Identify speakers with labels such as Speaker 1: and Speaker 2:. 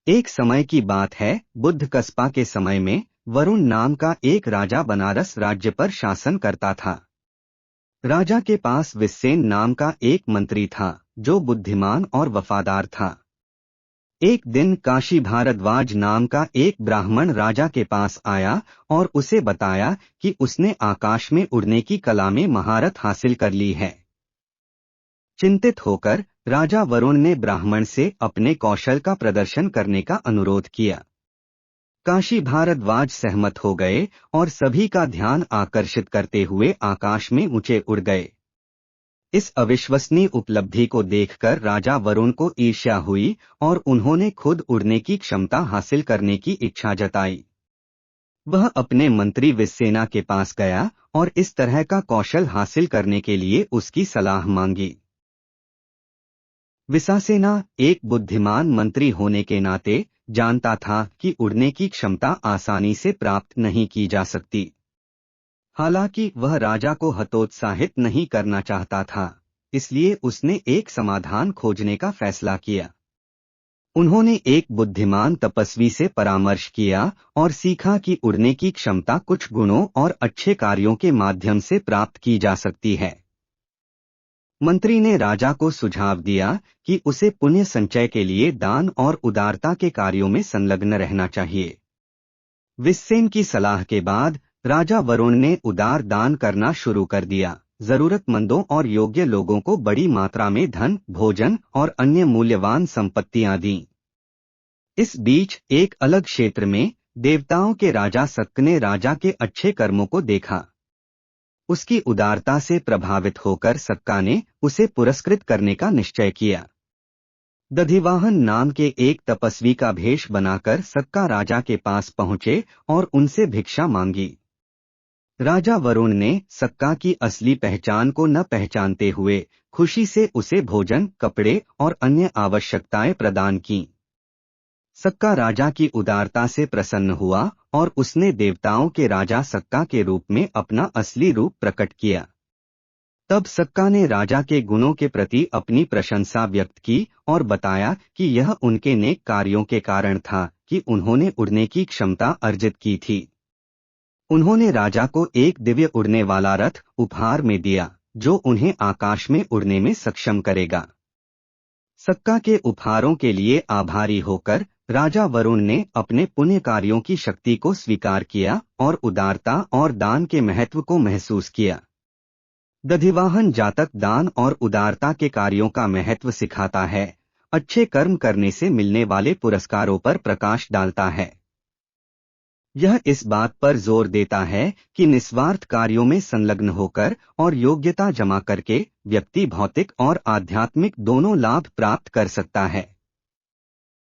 Speaker 1: एक समय की बात है, बुद्ध कस्बा के समय में वरुण नाम का एक राजा बनारस राज्य पर शासन करता था। राजा के पास विसेन नाम का एक मंत्री था, जो बुद्धिमान और वफादार था। एक दिन काशी भारद्वाज नाम का एक ब्राह्मण राजा के पास आया और उसे बताया कि उसने आकाश में उड़ने की कला में महारत हासिल कर ली है। चिंतित होकर राजा वरुण ने ब्राह्मण से अपने कौशल का प्रदर्शन करने का अनुरोध किया। काशी भारद्वाज सहमत हो गए और सभी का ध्यान आकर्षित करते हुए आकाश में ऊंचे उड़ गए। इस अविश्वसनीय उपलब्धि को देखकर राजा वरुण को ईर्ष्या हुई और उन्होंने खुद उड़ने की क्षमता हासिल करने की इच्छा जताई। वह अपने मंत्री विसेना के पास गया और इस तरह का कौशल हासिल करने के लिए उसकी सलाह मांगी। विसासेना एक बुद्धिमान मंत्री होने के नाते जानता था कि उड़ने की क्षमता आसानी से प्राप्त नहीं की जा सकती। हालांकि वह राजा को हतोत्साहित नहीं करना चाहता था, इसलिए उसने एक समाधान खोजने का फैसला किया। उन्होंने एक बुद्धिमान तपस्वी से परामर्श किया और सीखा कि उड़ने की क्षमता कुछ गुणों और अच्छे कार्यों के माध्यम से प्राप्त की जा सकती है। मंत्री ने राजा को सुझाव दिया कि उसे पुण्य संचय के लिए दान और उदारता के कार्यों में संलग्न रहना चाहिए। विसेन की सलाह के बाद राजा वरुण ने उदार दान करना शुरू कर दिया, जरूरतमंदों और योग्य लोगों को बड़ी मात्रा में धन, भोजन और अन्य मूल्यवान संपत्तियां दीं। इस बीच एक अलग क्षेत्र में देवताओं के राजा सक ने राजा के अच्छे कर्मों को देखा। उसकी उदारता से प्रभावित होकर सक्का ने उसे पुरस्कृत करने का निश्चय किया। दधिवाहन नाम के एक तपस्वी का भेष बनाकर सक्का राजा के पास पहुंचे और उनसे भिक्षा मांगी। राजा वरुण ने सक्का की असली पहचान को न पहचानते हुए खुशी से उसे भोजन, कपड़े और अन्य आवश्यकताएं प्रदान की। सक्का राजा की उदारता से प्रसन्न हुआ और उसने देवताओं के राजा सक्का के रूप में अपना असली रूप प्रकट किया। तब सक्का ने राजा के गुणों के प्रति अपनी प्रशंसा व्यक्त की और बताया कि यह उनके नेक कार्यों के कारण था कि उन्होंने उड़ने की क्षमता अर्जित की थी। उन्होंने राजा को एक दिव्य उड़ने वाला रथ उपहार में दिया, जो उन्हें आकाश में उड़ने में सक्षम करेगा। सक्का के उपहारों के लिए आभारी होकर राजा वरुण ने अपने पुण्य कार्यों की शक्ति को स्वीकार किया और उदारता और दान के महत्व को महसूस किया। दधिवाहन जातक दान और उदारता के कार्यों का महत्व सिखाता है, अच्छे कर्म करने से मिलने वाले पुरस्कारों पर प्रकाश डालता है। यह इस बात पर जोर देता है कि निस्वार्थ कार्यों में संलग्न होकर और योग्यता जमा करके व्यक्ति भौतिक और आध्यात्मिक दोनों लाभ प्राप्त कर सकता है।